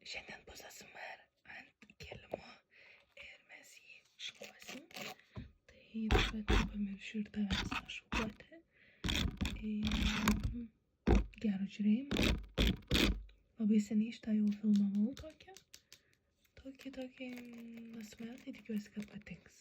Šiandien bus ASMR ant kilimo ir mes jį šluosim. Taip pat nepamiršiu ir tavęs nušluoti. Gero žiūrėjimo. Labai seniai šitą jau filmavau tokį ASMR, tai tikiuosi, kad patiks.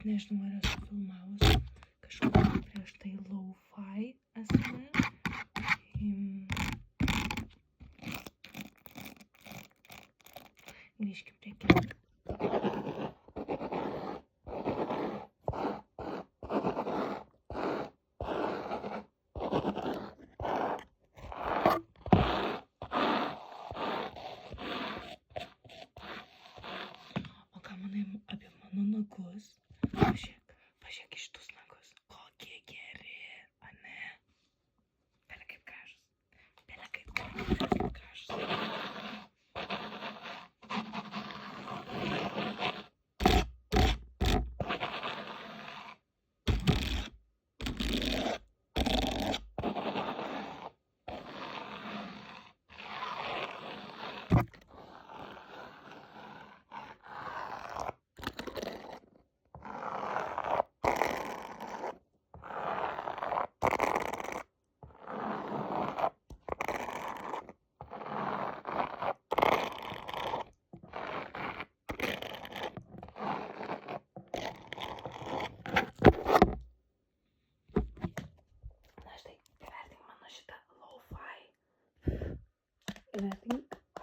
Nežinau, ar esu filmavus kažkokį prieš tai lo-fi ASMR. Grįžkim prie kito. O ką manai apie mano nagus? Pažiūrėk iš tus nagus. Kokie geri, ane? Bele kaip gražus.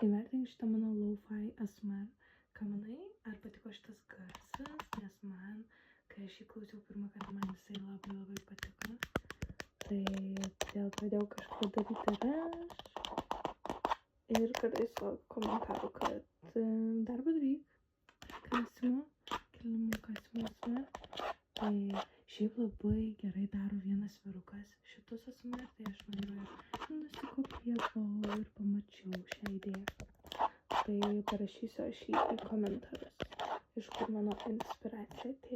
Įvertink šitą mano lo-fi ASMR. Ką manai? Ar patiko šitas garsas? Nes man, kai aš jį klausiau pirmą kartą, man jisai labai patiko. Tai vėl pradėjau kažką daryti ir aš. Ir kartais sulaukiu komentarų, kad dar padaryk kilimo ASMR. Tai šiaip labai gerai daro vienas vyrukas šitus ASMR, tai aš noriu nusikopijavau ir pamačiau šią idėją. Tai parašysiu aš jį į komentarus, iš kur mano inspiracija atėjo.